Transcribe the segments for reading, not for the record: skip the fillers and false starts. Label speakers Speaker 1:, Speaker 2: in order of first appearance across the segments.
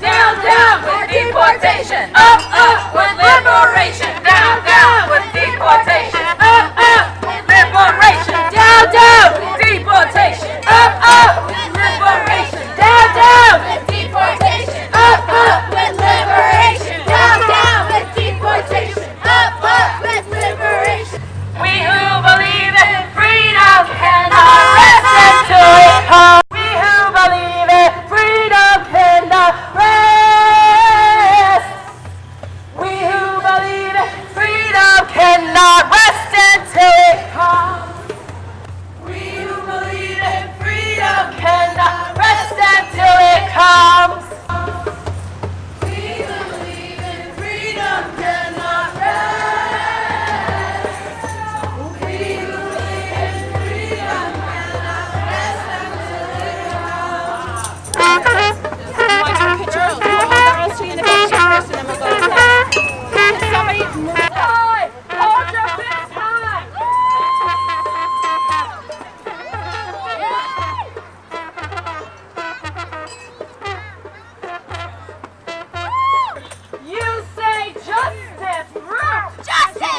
Speaker 1: Down, down with deportation. Up with liberation. Down, down with deportation. Up with liberation. Down, down with deportation. Up with liberation. Down, down with deportation. Up with liberation. Down, down with deportation. Up with liberation. We who believe in freedom cannot rest until it comes. We who believe in freedom cannot rest. We who believe in freedom cannot rest until it comes. We who believe in freedom cannot rest until it comes. We who believe in freedom cannot rest. We who believe in freedom cannot rest until it comes. Hold your fist high! You say justice! Root! Justice!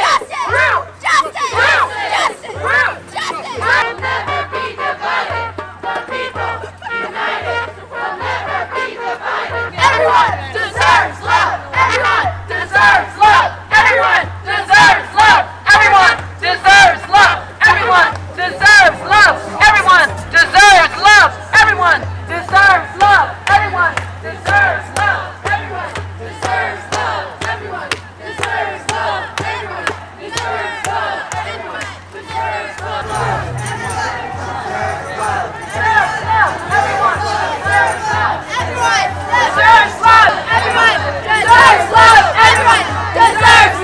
Speaker 1: Justice! Root! Justice! Root! Justice! Root! Justice! We'll never be divided. The people united will never be divided. Everyone deserves love! Everyone deserves love! Everyone deserves love! Everyone deserves love! Everyone deserves love! Everyone deserves love! Everyone deserves love! Everyone deserves love! Everyone deserves love! Everyone deserves love! Everyone deserves love! Everyone deserves love! Everyone deserves love! Everyone deserves love! Everyone deserves love! Everyone deserves love! Everyone deserves love! Everyone deserves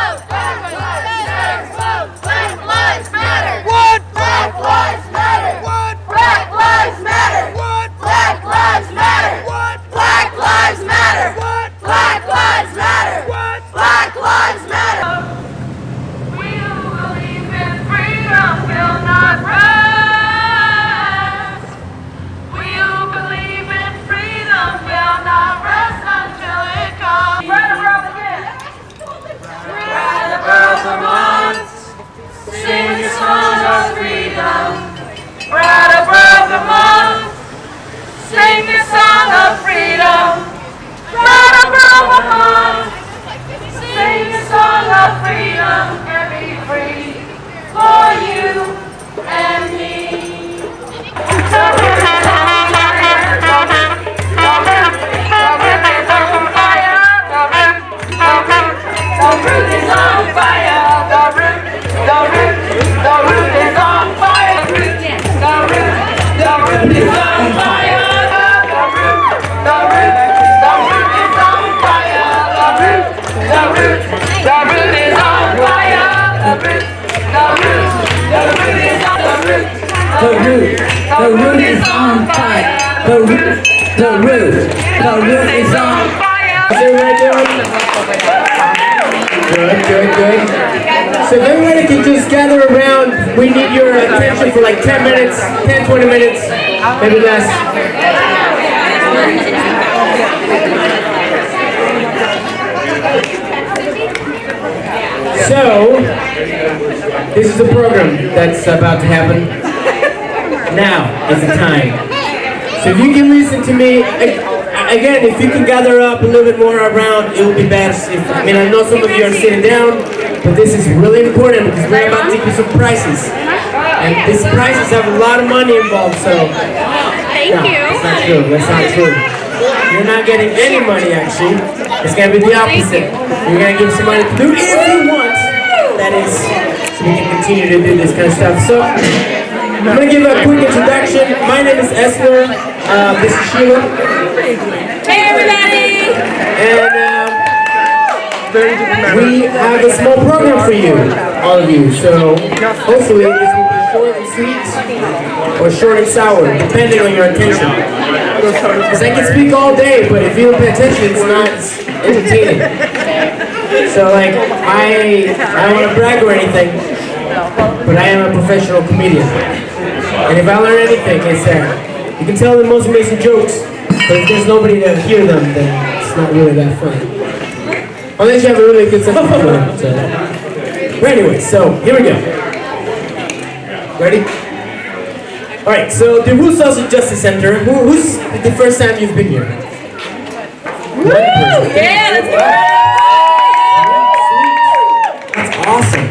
Speaker 1: love! Everyone deserves love! Black lives matter! What? Black lives matter! What? Black lives matter! What? Black lives matter! What? Black lives matter! What? Black lives matter! What? Black lives matter! We who believe in freedom will not rest. We who believe in freedom will not rest until it comes. Brattleboro again. Brattleboro, Vermont, sing the song of freedom. Brattleboro, Vermont, sing the song of freedom. Brattleboro, Vermont, sing the song of freedom and be free for you and me. The root is on fire. The root is on fire. The root is on fire. The root is on fire. The root is on fire. The root is on fire. The root is on fire.
Speaker 2: The root is on fire. The root is on fire. Good. So if everybody can just gather around, we need your attention for like 10 minutes, 10, 20 minutes, maybe less. So, this is the program that's about to happen. Now is the time. So if you can listen to me, again, if you can gather up a little bit more around, it would be best. I know some of you are sitting down, but this is really important because we're about to give you some prizes. And these prizes have a lot of money involved, so...
Speaker 1: Thank you.
Speaker 2: That's not true, that's not true. You're not getting any money, actually. It's gonna be the opposite. You're gonna give some money to do if you want. That is, so we can continue to do this kind of stuff. So, I'm gonna give a quick introduction. My name is Esther. This is Sheila.
Speaker 1: Hey, everybody.
Speaker 2: And we have a small program for you, all of you. So, hopefully this will be short and sweet, or short and sour, depending on your attention. Because I can speak all day, but if you don't pay attention, it's not entertaining. So like, I don't want to brag or anything, but I am a professional comedian. And if I learn anything, it's that you can tell the most amazing jokes, but if there's nobody to hear them, then it's not really that fun. Unless you have a really good sense of humor. So. But anyway, so here we go. Ready? Alright, so the Root Social Justice Center, who's the first time you've been here?
Speaker 1: Woo! Yeah, let's go!
Speaker 2: That's awesome.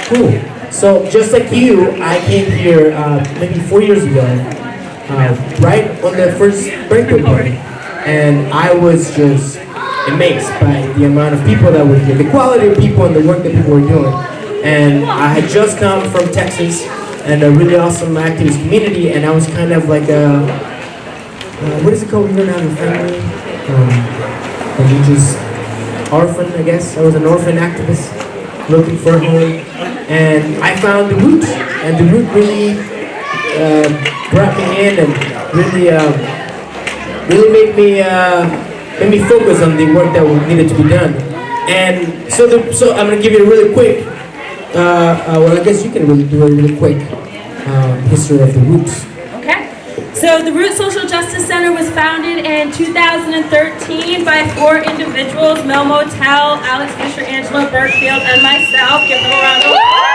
Speaker 2: Cool. So just like you, I came here maybe 4 years ago, right on the first birthday party. And I was just amazed by the amount of people that were here, the quality of people and the work that people were doing. And I had just come from Texas, and a really awesome activist community, and I was kind of like a, what is it called when you don't have a family? And you just, orphan, I guess. I was an orphan activist looking for a home, and I found the Root, and the Root really brought me in and really made me focus on the work that needed to be done. And so I'm gonna give you a really quick, well, I guess you can really do a really quick history of the Roots.
Speaker 1: Okay. So the Root Social Justice Center was founded in 2013 by 4 individuals: Mel Motel, Alex Fisher, Angela Burkfield, and myself. Give them a round of applause.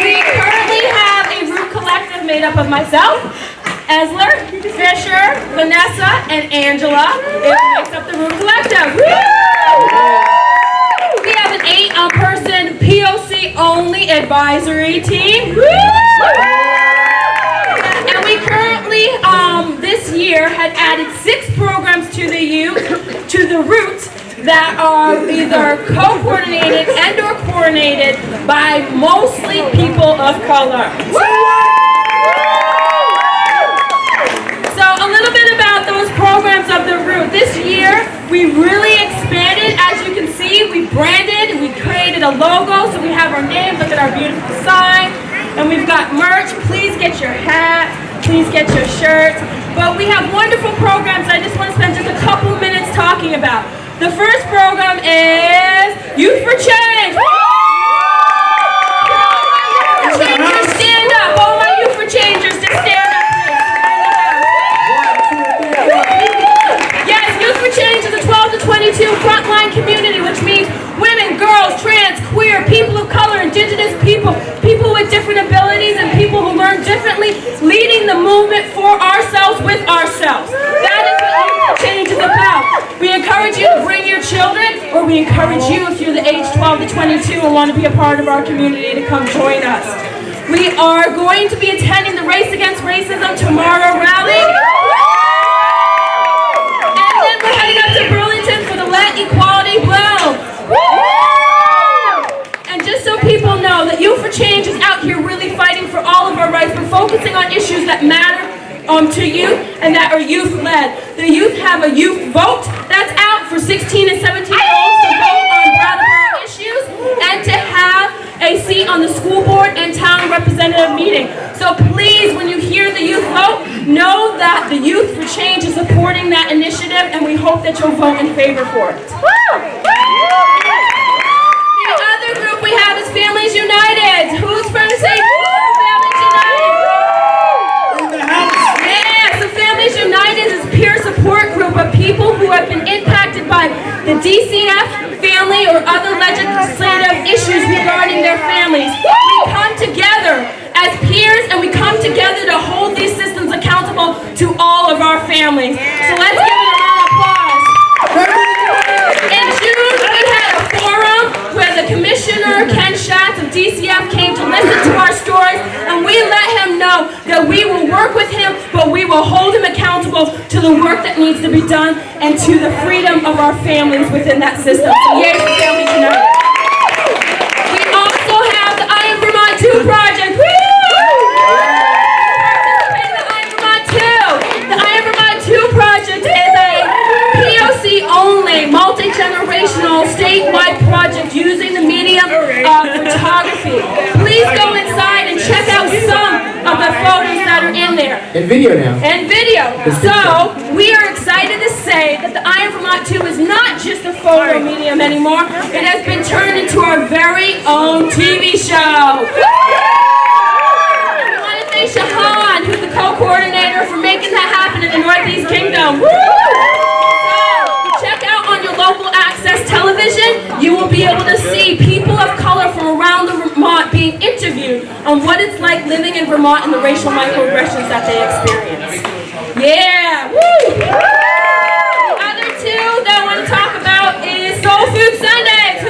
Speaker 1: We currently have a Root collective made up of myself, Esler, Fisher, Vanessa, and Angela. It makes up the Root collective. We have an 8-person POC only advisory team. And we currently, this year, had added 6 programs to the Root that are either co-coordinated and or coordinated by mostly people of color. So a little bit about those programs of the Root. This year, we really expanded. As you can see, we branded, we created a logo, so we have our name. Look at our beautiful sign. And we've got merch. Please get your hat. Please get your shirt. But we have wonderful programs I just want to spend just a couple minutes talking about. The first program is Youth for Change. Changers, stand up. All my Youth for Changers, just stand up, please. Yes, Youth for Change is a 12 to 22 frontline community, which means women, girls, trans, queer, people of color, indigenous people, people with different abilities, and people who learn differently, leading the movement for ourselves with ourselves. That is what Youth for Change is about. We encourage you to bring your children, or we encourage you, if you're the age 12 to 22 and want to be a part of our community, to come join us. We are going to be attending the Race Against Racism Tomorrow rally. And then we're heading up to Burlington for the Let Equality Blow. And just so people know that Youth for Change is out here really fighting for all of our rights. We're focusing on issues that matter to youth and that are youth-led. The youth have a youth vote that's out for 16 and 17-year-olds to vote on Brattleboro issues and to have a seat on the school board and town representative meeting. So please, when you hear the youth vote, know that the Youth for Change is supporting that initiative, and we hope that you'll vote in favor for it. The other group we have is Families United. Who's from the same Families United? Yeah, so Families United is a peer support group of people who have been impacted by the DCF, family, or other legislative issues regarding their families. We come together as peers, and we come together to hold these systems accountable to all of our families. So let's give it a round of applause. In June, we had a forum where the Commissioner, Ken Schatz of DCF,
Speaker 3: will hold him accountable to the work that needs to be done and to the freedom of our families within that system. So yay for Families United. We also have the I Am Vermont 2 project. Woo! The I Am Vermont 2. The I Am Vermont 2 project is a POC-only, multi-generational, statewide project using the medium of photography. Please go inside and check out some of the photos that are in there.
Speaker 2: And video now.
Speaker 3: And video. So, we are excited to say that the I Am Vermont 2 is not just a photo medium anymore. It has been turned into our very own TV show. I want to thank Shahan, who's the co-coordinator, for making that happen in the Northeast Kingdom. Check out on your local access television. You will be able to see people of color from around Vermont being interviewed on what it's like living in Vermont and the racial microaggressions that they experience. Yeah! Woo! The other two that I want to talk about is Soul Food Sundays.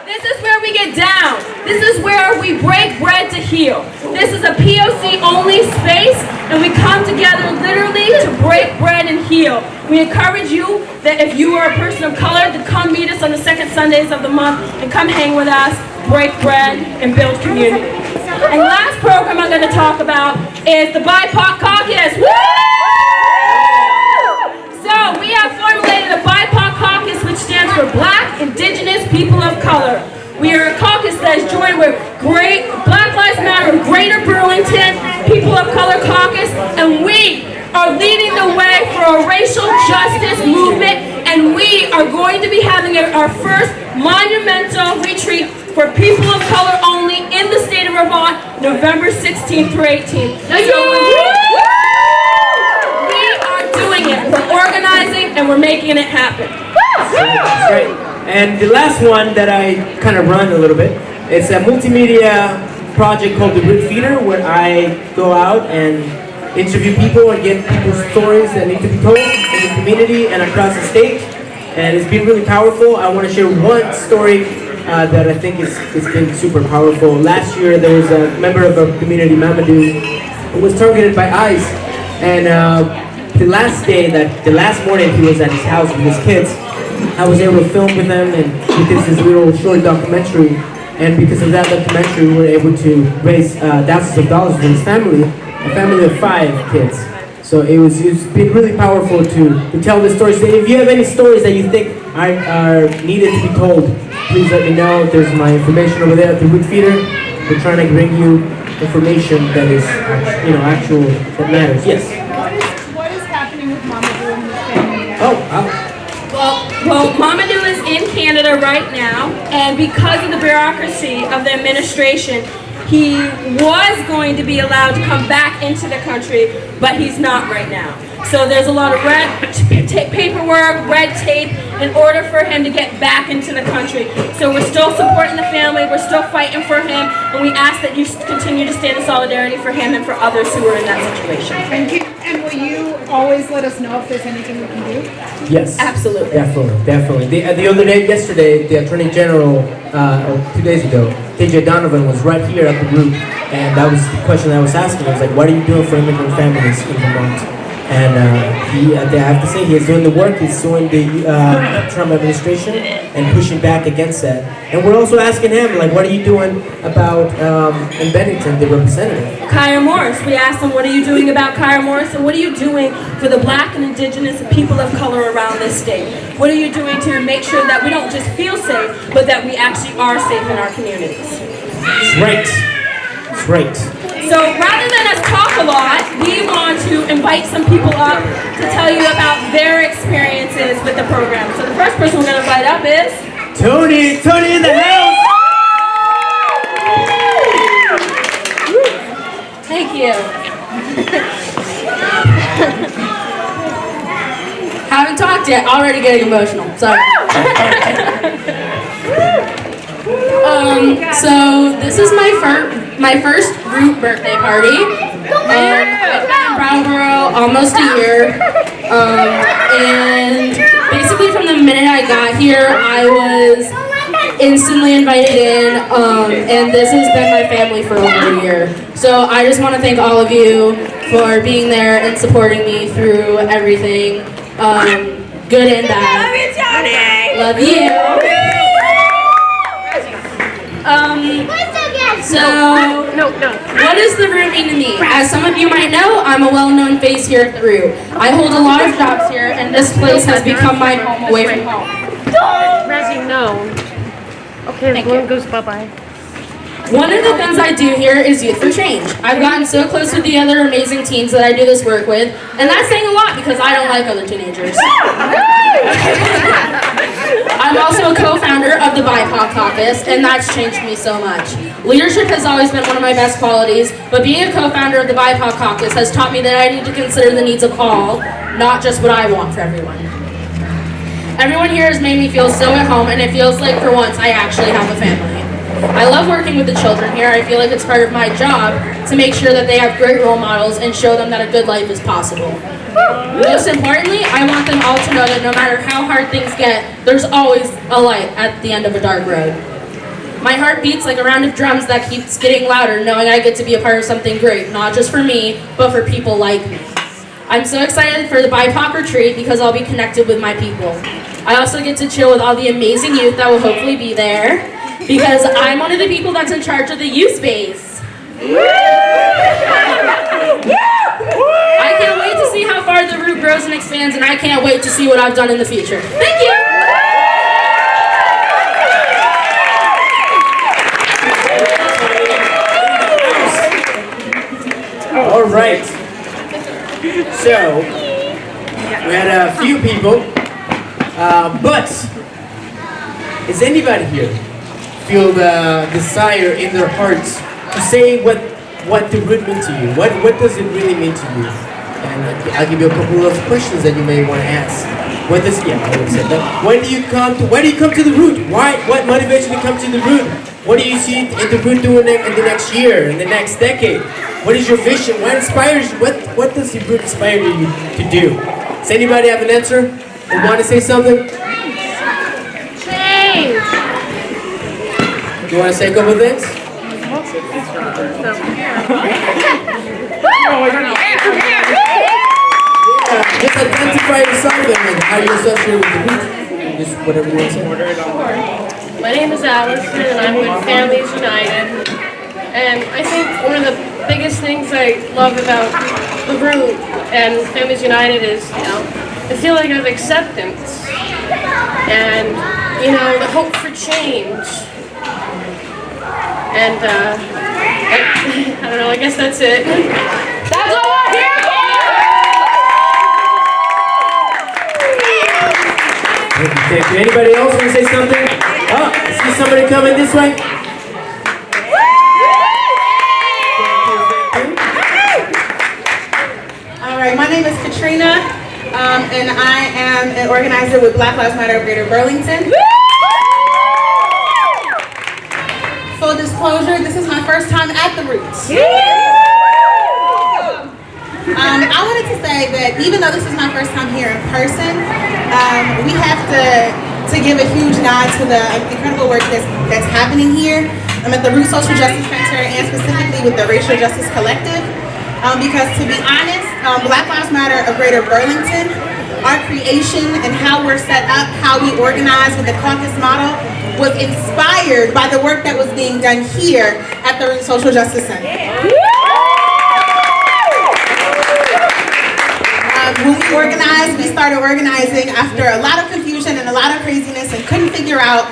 Speaker 3: This is where we get down. This is where we break bread to heal. This is a POC-only space, and we come together literally to break bread and heal. We encourage you that if you are a person of color, to come meet us on the second Sundays of the month and come hang with us, break bread, and build community. And the last program I'm going to talk about is the BIPOC Caucus. Woo! So we have formulated a BIPOC Caucus, which stands for Black, Indigenous, People of Color. We are a caucus that is joined with Black Lives Matter, Greater Burlington, People of Color Caucus, and we are leading the way for a racial justice movement, and we are going to be having our first monumental retreat for people of color only in the state of Vermont, November 16th through 18th. So we are doing it. We're organizing and we're making it happen.
Speaker 2: That's right. And the last one that I kind of run a little bit, it's a multimedia project called The Root Feeder, where I go out and interview people and get people's stories that need to be told in the community and across the state. And it's been really powerful. I want to share one story that I think it's been super powerful. Last year there was a member of our community, Mamadou, who was targeted by ICE. And the last morning he was at his house with his kids. I was able to film with them, and because this little short documentary, and because of that documentary, we were able to raise thousands of dollars for his family, a family of 5 kids. So it's been really powerful to tell the stories. So if you have any stories that you think are needed to be told, please let me know. There's my information over there at the Root Feeder. We're trying to bring you information that is, actual, that matters. Yes.
Speaker 4: What is happening with Mamadou and his family?
Speaker 3: Well, Mamadou is in Canada right now, and because of the bureaucracy of the administration, he was going to be allowed to come back into the country, but he's not right now. So there's a lot of paperwork, red tape, in order for him to get back into the country. So we're still supporting the family, we're still fighting for him, and we ask that you continue to stand in solidarity for him and for others who are in that situation.
Speaker 4: And will you always let us know if there's anything we can do?
Speaker 2: Yes.
Speaker 3: Absolutely.
Speaker 2: Definitely. The other day, yesterday, the Attorney General, or 2 days ago, TJ Donovan was right here at the group, and that was the question I was asking. I was like, what are you doing for immigrant families in Vermont? And I have to say, he is doing the work. He's suing the Trump administration and pushing back against that. And we're also asking him, like, what are you doing about in Bennington, the representative?
Speaker 3: Kyra Morris. We asked him, what are you doing about Kyra Morris? And what are you doing for the Black and Indigenous and people of color around this state? What are you doing to make sure that we don't just feel safe, but that we actually are safe in our communities?
Speaker 2: That's right. That's right.
Speaker 3: So rather than us talk a lot, we want to invite some people up to tell you about their experiences with the program. So the first person we're going to invite up is...
Speaker 2: Tony in the house!
Speaker 3: Thank you. Haven't talked yet, already getting emotional, sorry. So this is my first group birthday party. I've been in Brattleboro almost a year, and basically from the minute I got here, I was instantly invited in, and this has been my family for over a year. So I just want to thank all of you for being there and supporting me through everything, good and bad. Love you. What does the root mean to me? As some of you might know, I'm a well-known face here at the root. I hold a lot of jobs here, and this place has become my home away from home.
Speaker 5: Razzie, no. Okay, the balloon goes bye-bye.
Speaker 3: One of the things I do here is Youth for Change. I've gotten so close with the other amazing teens that I do this work with, and that's saying a lot because I don't like other teenagers. I'm also a co-founder of the BIPOC Caucus, and that's changed me so much. Leadership has always been one of my best qualities, but being a co-founder of the BIPOC Caucus has taught me that I need to consider the needs of all, not just what I want for everyone. Everyone here has made me feel so at home, and it feels like for once I actually have a family. I love working with the children here. I feel like it's part of my job to make sure that they have great role models and show them that a good life is possible. Most importantly, I want them all to know that no matter how hard things get, there's always a light at the end of a dark road. My heart beats like a round of drums that keeps getting louder, knowing I get to be a part of something great, not just for me, but for people like me. I'm so excited for the BIPOC retreat because I'll be connected with my people. I also get to chill with all the amazing youth that will hopefully be there, because I'm one of the people that's in charge of the youth space. I can't wait to see how far the root grows and expands, and I can't wait to see what I've done in the future. Thank you!
Speaker 2: All right. So, we had a few people, but is anybody here feel the desire in their hearts to say what the root means to you? What does it really mean to you? And I'll give you a couple of questions that you may want to ask. What does I would say that. Why do you come to the root? What motivates you to come to the root? What do you see in the root doing in the next year, in the next decade? What is your vision? What inspires you? What does the root inspire you to do? Does anybody have an answer? Or want to say something?
Speaker 5: Change!
Speaker 2: You want to say a couple of things? Just identify yourself and how you're associated with the root. Just whatever you want to say.
Speaker 5: My name is Allison, and I'm with Families United. And I think one of the biggest things I love about the root and Families United is, I feel like I have acceptance and, the hope for change. And, I don't know, I guess that's it. That's all I'm here for!
Speaker 2: Thank you. Anybody else want to say something? Oh, I see somebody coming this way.
Speaker 4: All right, my name is Katrina, and I am an organizer with Black Lives Matter of Greater Burlington. Full disclosure, this is my first time at the Roots. I wanted to say that even though this is my first time here in person, we have to give a huge nod to the incredible work that's happening here at the Root Social Justice Center and specifically with the Racial Justice Collective. Because to be honest, Black Lives Matter of Greater Burlington, our creation and how we're set up, how we organize with the caucus model was inspired by the work that was being done here at the Root Social Justice Center. When we started organizing after a lot of confusion and a lot of craziness and couldn't figure out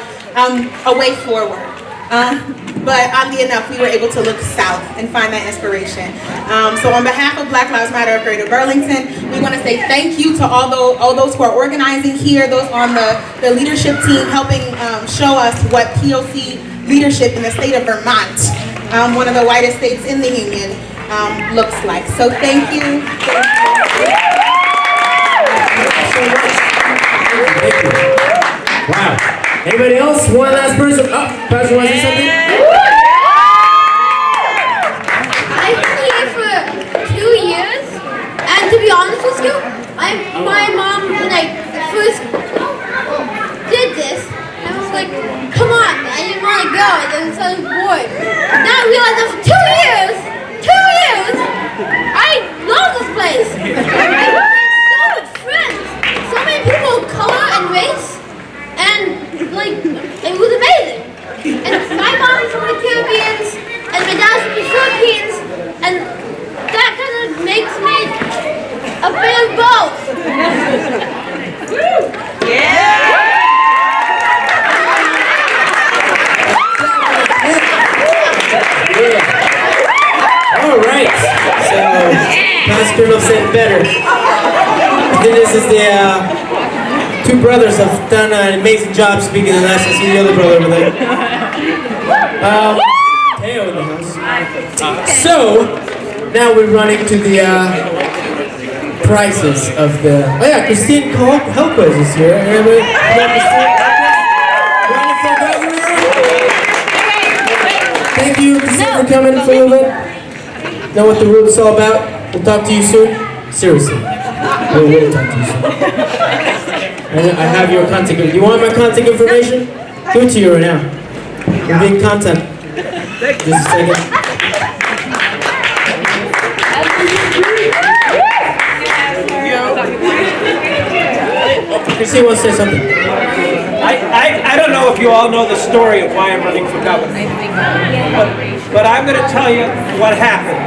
Speaker 4: a way forward. But oddly enough, we were able to look south and find that inspiration. So on behalf of Black Lives Matter of Greater Burlington, we want to say thank you to all those who are organizing here, those on the leadership team helping show us what POC leadership in the state of Vermont, one of the whitest states in the Union, looks like. So thank you.
Speaker 2: Thank you. Wow. Anybody else? One last person. Oh, Pastor wants to say something?
Speaker 1: I've been here for 2 years, and to be honest with you, my mom, when I first did this, I was like, come on, I didn't want to go, I was so bored. Now I realized after 2 years, place. I made so much friends. So many people of color and race. And, like, it was amazing. And my mom is from the Caribbean, and my dad's from the Philippines, and that kind of makes me a bit of both.
Speaker 2: All right. So, Pastor Love said better. Then this is the two brothers have done an amazing job speaking the last. I see the other brother over there. Teo in the house. So, now we're running to the prizes of the. Oh yeah, Christine Helquez is here. Everybody, thank you, Christine, for coming for a little bit. Know what the room is all about. We'll talk to you soon. Seriously, we'll talk to you soon. I have your contact. Do you want my contact information? Give it to you right now. We're being content. Just a second. Christine wants to say something.
Speaker 6: I don't know if you all know the story of why I'm running for governor, but I'm going to tell you what happened.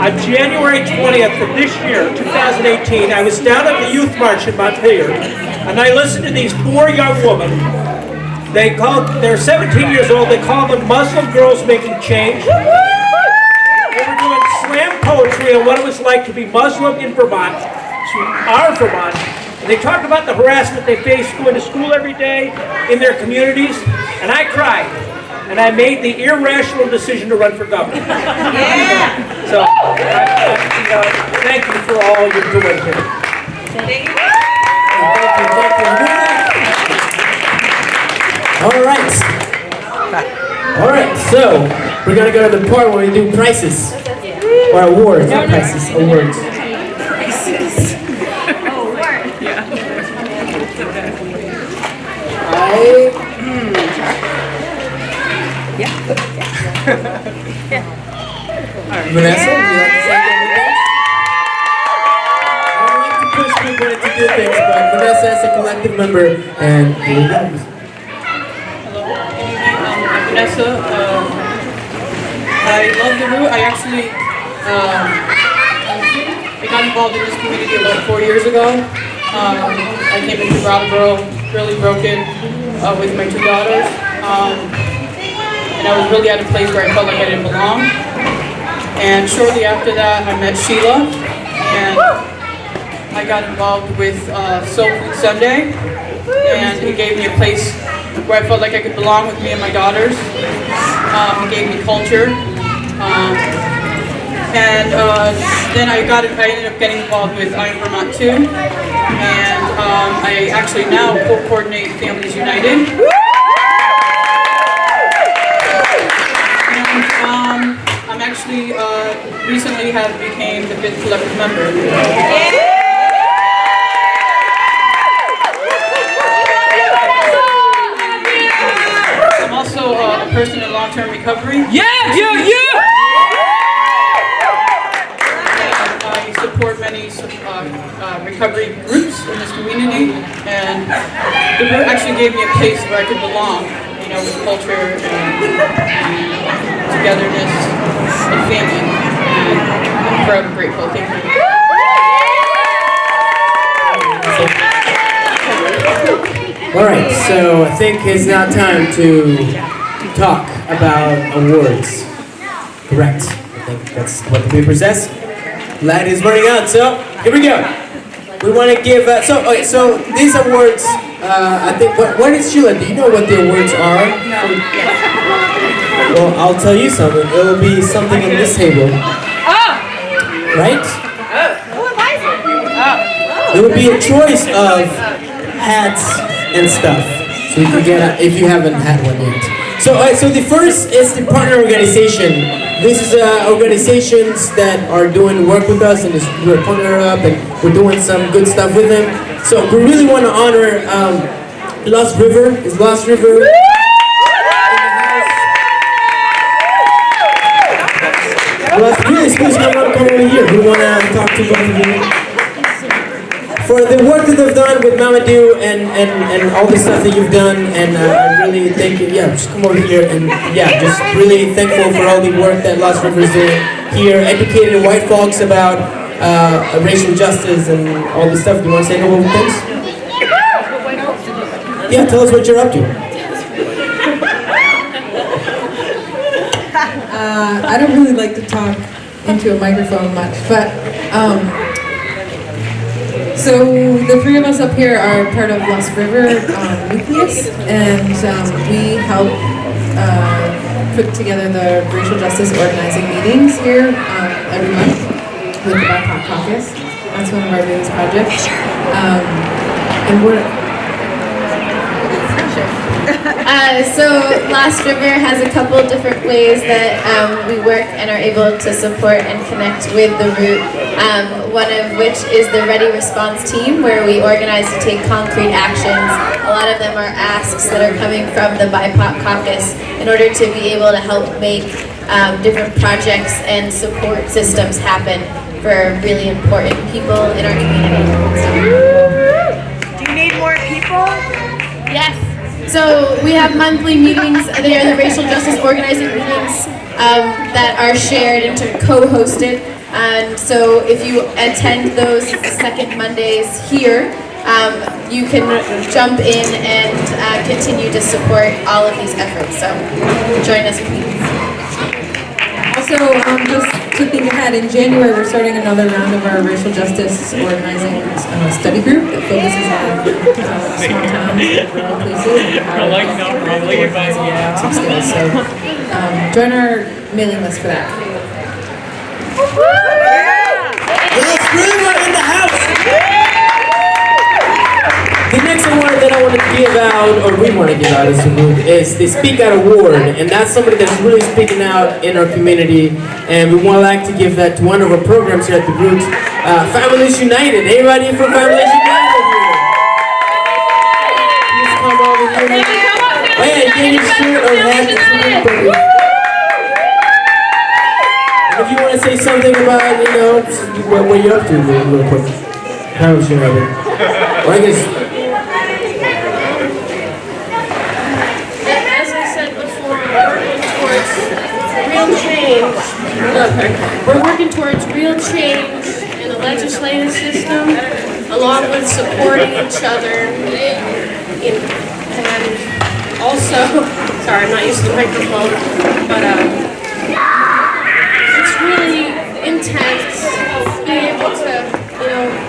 Speaker 6: On January 20th of this year, 2018, I was down at the Youth March in Montpelier, and I listened to these four young women. They're 17 years old, they call them Muslim girls making change. They were doing slam poetry on what it was like to be Muslim in Vermont, our Vermont. And they talked about the harassment they faced going to school every day in their communities, and I cried. And I made the irrational decision to run for governor. Yeah. So, thank you for all you're doing here.
Speaker 2: Thank you. All right, so we're gonna go to the part where we do prizes. Or awards, not prizes, awards. Vanessa, would you like to say something? I don't like to push people into do things, but Vanessa is a collective member, and here it goes.
Speaker 7: Hello, I'm Vanessa. I love the root. I actually I got involved in this community about 4 years ago. I came into Brattleboro really broken with my two daughters. And I was really at a place where I felt like I didn't belong. And shortly after that, I met Sheila, and I got involved with Soul Food Sunday, and it gave me a place where I felt like I could belong with me and my daughters. It gave me culture, and then I ended up getting involved with I Am Vermont too, and I actually now co-coordinate Families United. I'm actually recently became the 5th collective member. I'm also a person in long-term recovery. I support many recovery groups in this community, and the group actually gave me a place where I could belong, with culture and togetherness and family, and I'm forever grateful. Thank you.
Speaker 2: All right, so I think it's now time to talk about awards. Correct. I think that's what the paper says. Light is running out, so here we go. We want to give. So these awards. I think. What is Sheila? Do you know what the awards are? Well, I'll tell you something. It will be something in this table. Right? It will be a choice of hats and stuff. So you can get if you haven't had one yet. So the first is the partner organization. This is organizations that are doing work with us, and we're partnering up, and we're doing some good stuff with them. So we really want to honor Lost River. Is Lost River in the house? let's really squeeze my mom come over here. We want to talk to both of you. For the work that they've done with Mamadou and all the stuff that you've done, and I really thank you. Yeah, just come over here and yeah, just really thankful for all the work that Lost River is doing here, educating white folks about racial justice and all this stuff. Do you want to say a couple of things? Yeah, tell us what you're up to.
Speaker 8: I don't really like to talk into a microphone much, but so the three of us up here are part of Lost River Nucleus, and we help put together the racial justice organizing meetings here every month with the BIPOC Caucus. That's one of our biggest projects. And we're
Speaker 9: so Lost River has a couple different ways that we work and are able to support and connect with the root. One of which is the Ready Response Team, where we organize to take concrete actions. A lot of them are asks that are coming from the BIPOC Caucus in order to be able to help make different projects and support systems happen for really important people in our community.
Speaker 1: Do you need more people?
Speaker 9: Yes. So we have monthly meetings. They are the racial justice organizing meetings that are shared and co-hosted. And so if you attend those second Mondays here, you can jump in and continue to support all of these efforts. So join us, please.
Speaker 8: also, just to think ahead, in January we're starting another round of our racial justice organizing study group that focuses on small towns and rural places and how organizing skills. So join our mailing list for that.
Speaker 2: Lost River in the house! The next award that I want to give out, or we want to give out as a group, is the Speak Out Award. And that's somebody that's really speaking out in our community. And we want to like to give that to one of our programs here at the Roots, Families United. Everybody from Families United here. Please come over here. Hey, get your shirt or hat. And if you want to say something about, you know, what you're up to, real quick. Families United. Well, I guess.
Speaker 5: We're working towards real change in the legislative system, along with supporting each other. And also, sorry, I'm not used to the microphone, but it's really intense being able to,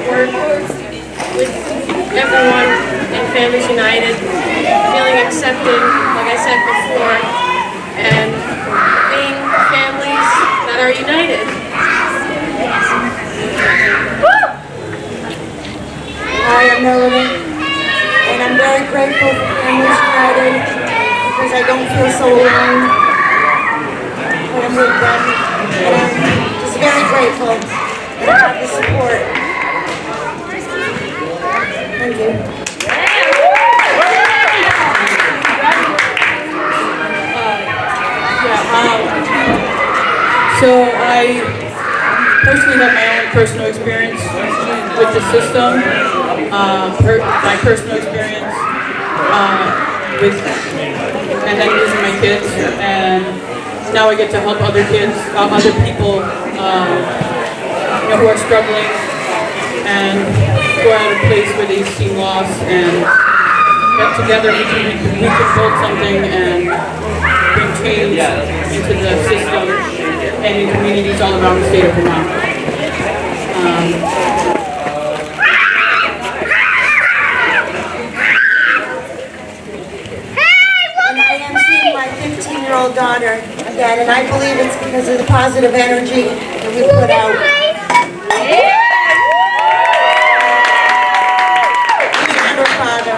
Speaker 5: work with everyone in Families United, feeling accepted, like I said before, and being families that are united.
Speaker 1: Hi, I'm Melanie, and I'm very grateful for Families United because I don't feel so alone when I'm with them, and I'm just very grateful that I have the support. Thank you.
Speaker 7: So I personally have my own personal experience with the system, my personal experience and then losing my kids, and now I get to help other kids, other people who are struggling and who are at a place where they seem lost, and that together we can build something and bring change into the system and in communities all around the state of Vermont.
Speaker 1: And I am seeing my 15-year-old daughter again, and I believe it's because of the positive energy that we put out. And her father.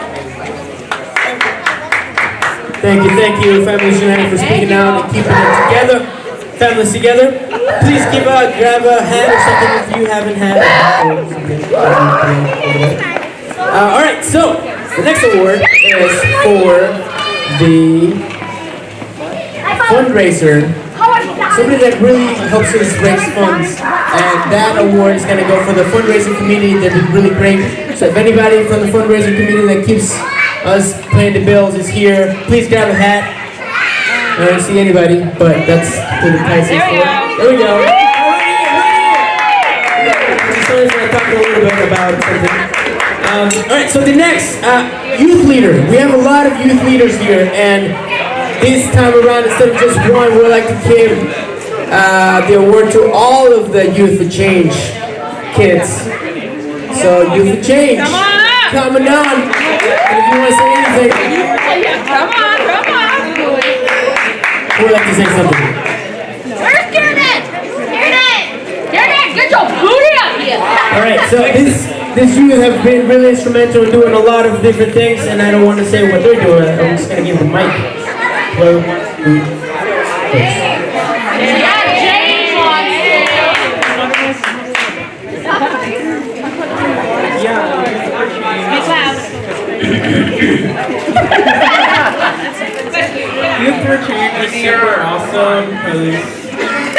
Speaker 2: Thank you, Families United, for speaking out and keeping it together. Families together. Please grab a hat or something if you haven't had it. All right, so the next award is for the fundraiser somebody that really helps us raise funds. And that award is going to go for the fundraising committee. They've been really great. So if anybody from the fundraising committee that keeps us paying the bills is here, please grab a hat. I don't see anybody, but that's who the price is for. There we go. Just wanted to talk a little bit about something. Alright, so the next youth leader. We have a lot of youth leaders here, and this time around, instead of just one, we'd like to give the award to all of the Youth for Change kids. So, Youth for Change, coming on. And if you want to say anything,
Speaker 1: Come on.
Speaker 2: who would like to say something?
Speaker 1: Where's Kiernan? Get your booty up here!
Speaker 2: Alright, so this youth have been really instrumental in doing a lot of different things, and I don't want to say what they're doing. I'm just going to give the mic. Hello.
Speaker 10: Youth for Change is super awesome because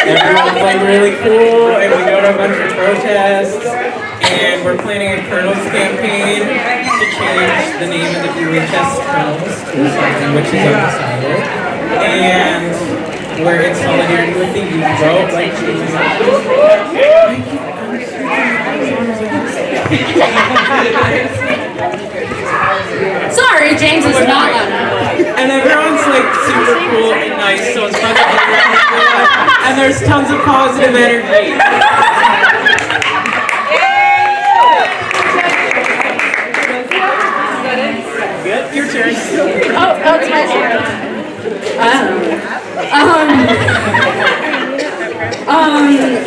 Speaker 10: everyone's like really cool, and we go to a bunch of protests, and we're planning a Colonel's campaign to change the name of the UHS Colonels to something which is undecided, and we're in solidarity with the youth vote, like
Speaker 3: Sorry, James is not loud.
Speaker 10: and everyone's like super cool and nice, so it's fun to be around, and there's tons of positive energy. Your turn.
Speaker 3: Oh, it's my turn.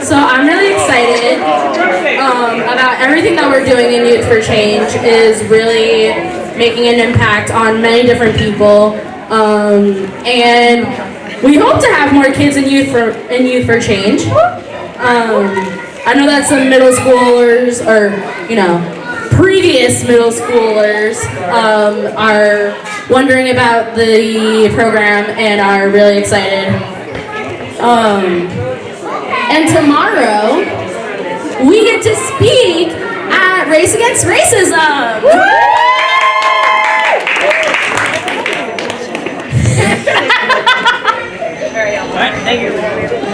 Speaker 3: So I'm really excited about everything that we're doing in Youth for Change is really making an impact on many different people, and we hope to have more kids in Youth for Change. I know that some middle schoolers, or previous middle schoolers, are wondering about the program and are really excited. And tomorrow, we get to speak at Race Against Racism.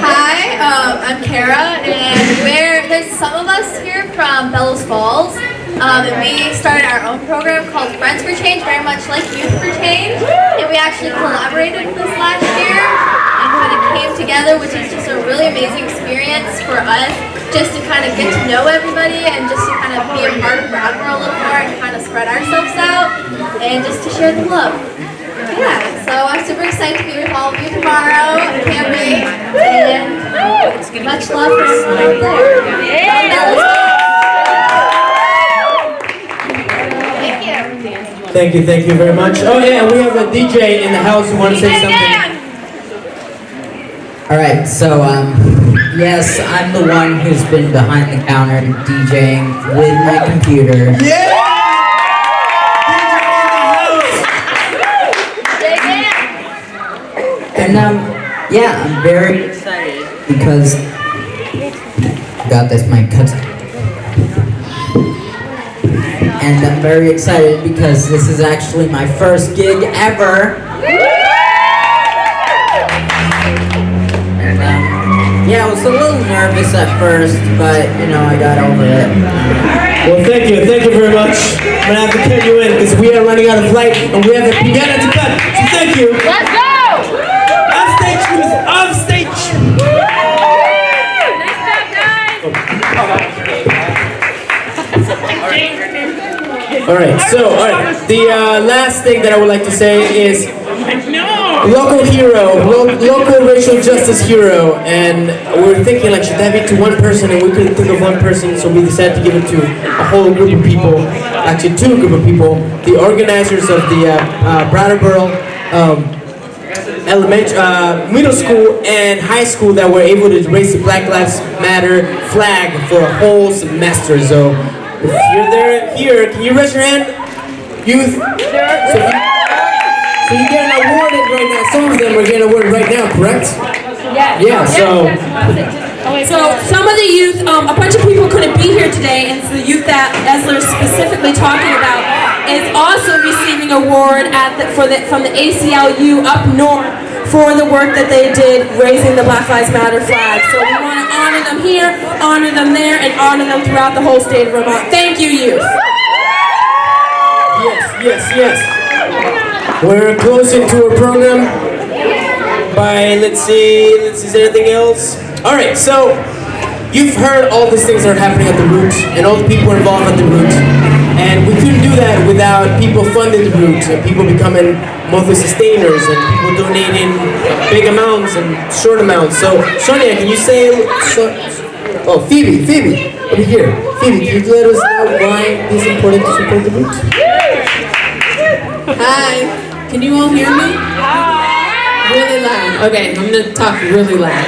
Speaker 9: Hi, I'm Kara, and there's some of us here from Bellows Falls, and we started our own program called Friends for Change, very much like Youth for Change, and we actually collaborated with this last year and kind of came together, which is just a really amazing experience for us, just to kind of get to know everybody and just to kind of be a part of Brattleboro a little more and kind of spread ourselves out and just to share the love. Yeah, so I'm super excited to be with all of you tomorrow. I can't wait. And much love for everyone there.
Speaker 2: Thank you very much. Oh yeah, we have a DJ in the house who wants to say something.
Speaker 11: Alright, so yes, I'm the one who's been behind the counter DJing with my computer.
Speaker 2: Yeah!
Speaker 11: And yeah, I'm very excited because I got this mic cut. And I'm very excited because this is actually my first gig ever. And yeah, I was a little nervous at first, but I got over it.
Speaker 2: Well, thank you very much. I'm gonna have to cut you in because we are running out of light and we have a piano to cut. So thank you.
Speaker 1: Let's go!
Speaker 2: Off stage.
Speaker 1: Nice job, guys!
Speaker 2: Alright, the last thing that I would like to say is local hero, local racial justice hero, and we're thinking like, should that be to one person, and we couldn't think of one person, so we decided to give it to a whole group of people, actually two group of people, the organizers of the Brattleboro middle school and high school that were able to raise the Black Lives Matter flag for a whole semester. So if you're here, can you raise your hand? Youth? So you get an award right now. Some of them are getting an award right now, correct? Yeah, so
Speaker 3: So some of the youth, a bunch of people couldn't be here today, and so the youth that Esler is specifically talking about is also receiving an award from the ACLU up north for the work that they did raising the Black Lives Matter flag. So we want to honor them here, honor them there, and honor them throughout the whole state of Vermont. Thank you, youth.
Speaker 2: Yes. We're closing to our program by, let's see, is there anything else? All right, so you've heard all these things that are happening at the root and all the people involved at the root. And we couldn't do that without people funding the root and people becoming monthly sustainers and people donating big amounts and short amounts. So, Sonia, can you say, Phoebe, over here. Phoebe, can you let us know why it is important to support the root?
Speaker 8: Hi, can you all hear me? Really loud. Okay, I'm gonna talk really loud.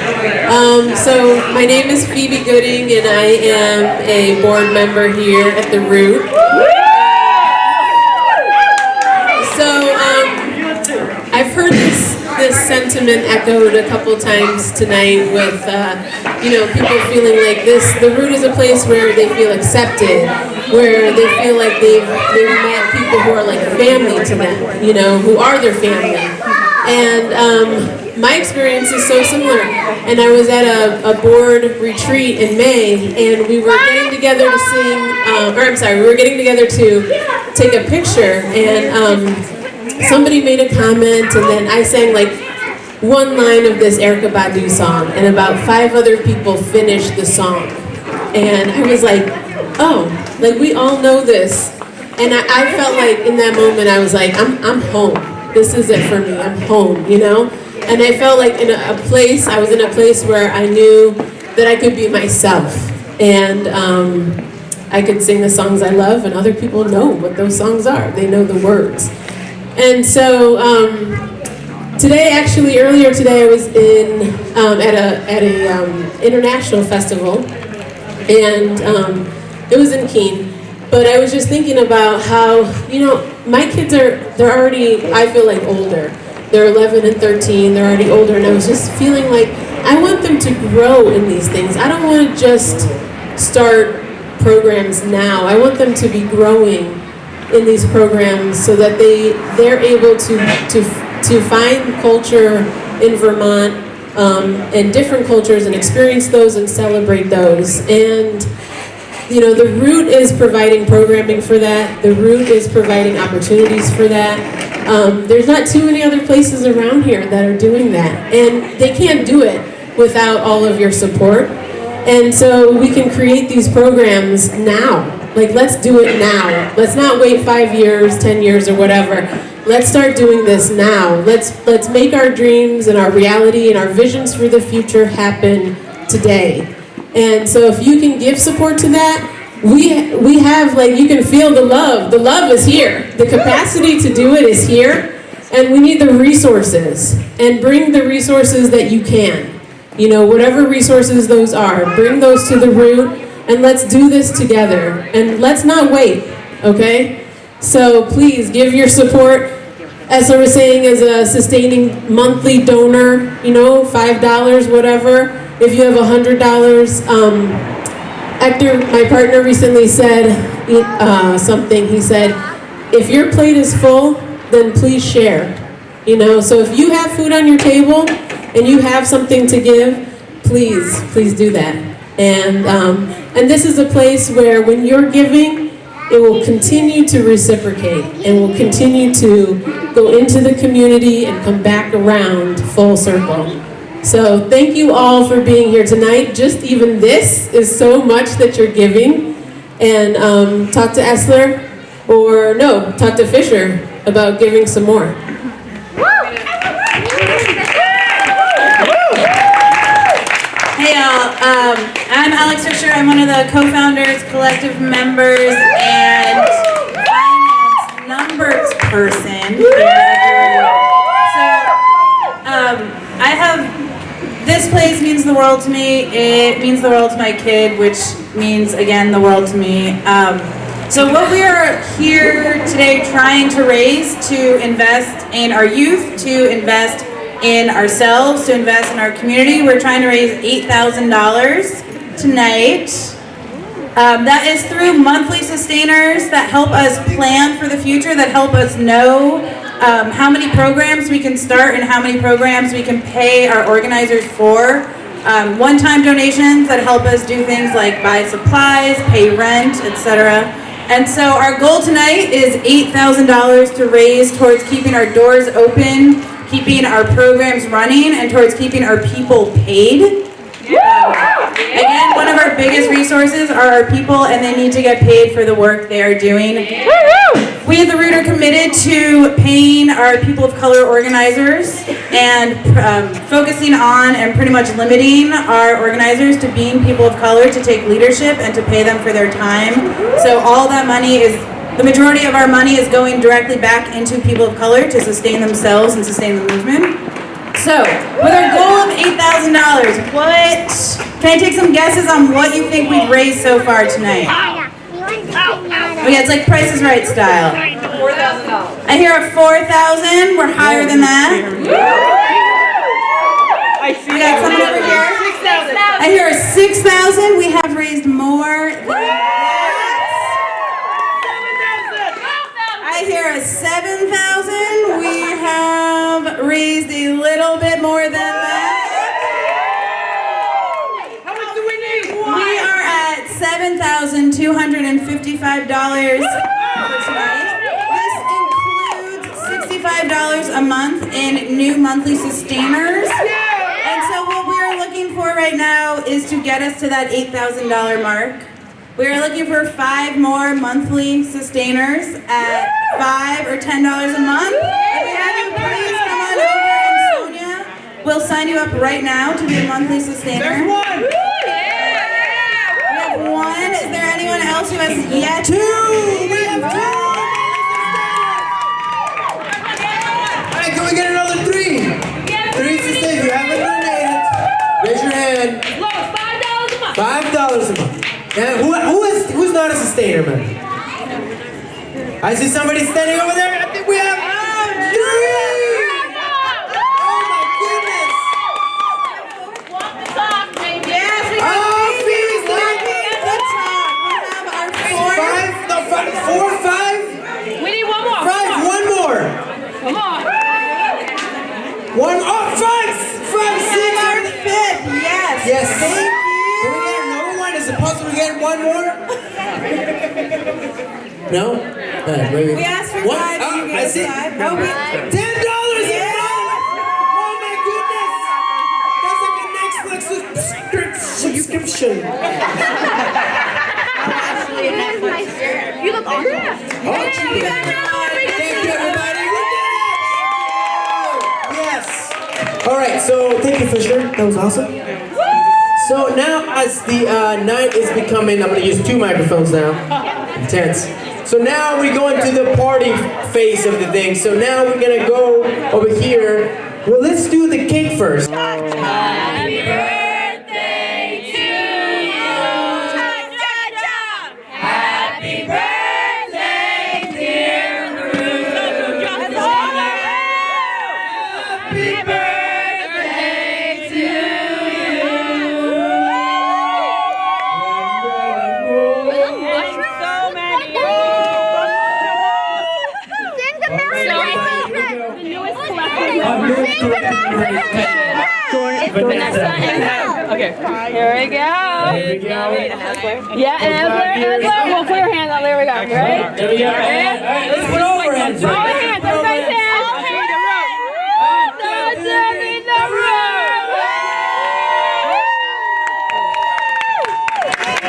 Speaker 8: So my name is Phoebe Gooding and I am a board member here at the Root. So I've heard this sentiment echoed a couple times tonight with people feeling like the Root is a place where they feel accepted, where they feel like they've met people who are like family to them, who are their family. And my experience is so similar. And I was at a board retreat in May, and we were getting together to sing, we were getting together to take a picture, and somebody made a comment, and then I sang like one line of this Erykah Badu song, and about 5 other people finished the song. And I was like, oh, like we all know this. And I felt like in that moment, I was like, I'm home. This is it for me, I'm home, And I felt like I was in a place where I knew that I could be myself. And I could sing the songs I love, and other people know what those songs are. They know the words. And so earlier today, I was at a international festival, and it was in Keene. But I was just thinking about how, my kids they're already, I feel like, older. They're 11 and 13, they're already older, and I was just feeling like I want them to grow in these things. I don't want to just start programs now. I want them to be growing in these programs so that they're able to find culture in Vermont and different cultures and experience those and celebrate those. And the Root is providing programming for that. The Root is providing opportunities for that. There's not too many other places around here that are doing that. And they can't do it without all of your support. And so we can create these programs now. Like, let's do it now. Let's not wait 5 years, 10 years, or whatever. Let's start doing this now. Let's make our dreams and our reality and our visions for the future happen today. And so if you can give support to that, we have, you can feel the love. The love is here. The capacity to do it is here. And we need the resources. And bring the resources that you can. Whatever resources those are, bring those to the Root, and let's do this together. And let's not wait, okay? So please give your support. As I was saying, as a sustaining monthly donor, $5, whatever. If you have $100, Hector, my partner, recently said something. He said, if your plate is full, then please share. So if you have food on your table and you have something to give, please do that. And this is a place where when you're giving, it will continue to reciprocate and will continue to go into the community and come back around full circle. So thank you all for being here tonight. Just even this is so much that you're giving. And talk to Esler, talk to Fisher about giving some more.
Speaker 12: Hey y'all, I'm Alex Fisher. I'm one of the co-founders, collective members, and finance numbers person here at the Root. So I have. This place means the world to me. It means the world to my kid, which means, again, the world to me. So what we are here today trying to raise to invest in our youth, to invest in ourselves to invest in our community. We're trying to raise $8,000 tonight. That is through monthly sustainers that help us plan for the future, that help us know how many programs we can start and how many programs we can pay our organizers for. One-time donations that help us do things like buy supplies, pay rent, etc. And so our goal tonight is $8,000 to raise towards keeping our doors open, keeping our programs running, and towards keeping our people paid. Again, one of our biggest resources are our people, and they need to get paid for the work they are doing. We at the Root are committed to paying our people of color organizers and focusing on and pretty much limiting our organizers to being people of color, to take leadership and to pay them for their time. So all that money is, the majority of our money is going directly back into people of color to sustain themselves and sustain the movement. So, with our goal of $8,000, can I take some guesses on what you think we've raised so far tonight? Okay, it's like Price is Right style. $4,000. I hear a $4,000. We're higher than that. We got someone over here. $6,000. I hear a $6,000. We have raised more than that. I hear a $7,000. We have raised a little bit more than that.
Speaker 6: How much do we need?
Speaker 12: We are at $7,255 for tonight. This includes $65 a month in new monthly sustainers. And so what we are looking for right now is to get us to that $8,000 mark. We are looking for 5 more monthly sustainers at $5 or $10 a month. If we have you, please come on over, and Sonia will sign you up right now to be a monthly sustainer.
Speaker 6: There's one.
Speaker 12: We have one. Is there anyone else who has yet? 2. We have 2.
Speaker 2: All right, can we get another 3? 3 to stay. If you haven't donated, raise your hand.
Speaker 3: $5 a month.
Speaker 2: $5 a month. And who's not a sustainer, man? I see somebody standing over there. I think we have 3. Oh my goodness!
Speaker 3: Walk the talk, baby.
Speaker 12: Yes, we have
Speaker 2: Phoebe's not
Speaker 12: the top. We have our
Speaker 2: 4, 5.
Speaker 3: We need one more.
Speaker 2: 5, one more.
Speaker 3: Come on.
Speaker 2: 1, 5, 6.
Speaker 12: our 5th. Yes.
Speaker 2: Yes.
Speaker 12: Thank you.
Speaker 2: Can we get another one? Is it possible to get one more? No? Maybe.
Speaker 12: We asked for 5 and you
Speaker 2: I
Speaker 12: gave us
Speaker 2: see.
Speaker 12: 5. Oh,
Speaker 2: $10 a month! Oh my goodness! That's like a Netflix subscription.
Speaker 1: You look awesome.
Speaker 2: Oh, thank you, everybody. Yes. All right, so thank you, Fisher. That was awesome. So now, as the night is becoming, I'm going to use 2 microphones now. Intense. So now we go into the party phase of the thing. So now we're going to go over here. Well, let's do the cake first.
Speaker 1: Happy birthday to you. Happy birthday, dear Ruth. Happy birthday to you. So many. Sing the Merry Vanessa and okay, here we go. Yeah, and Asler. We'll put your hands up. There we go. You ready?
Speaker 2: There we go. Let's put over hands.
Speaker 1: All hands. Everybody's hands. In the room.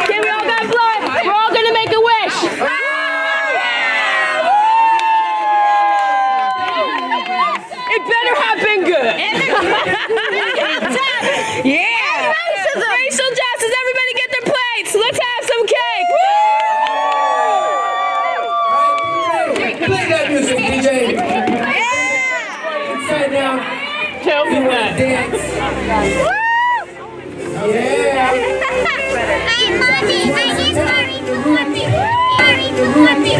Speaker 1: Okay, we all got blood. We're all gonna make a wish. It better have been good. Yeah. Racial justice. Everybody get their plates. Let's have some cake.
Speaker 2: Play that music, DJ. Inside now.
Speaker 3: Tell me that.
Speaker 2: Dance. Yeah.
Speaker 1: I'm Mommy. I need Mommy.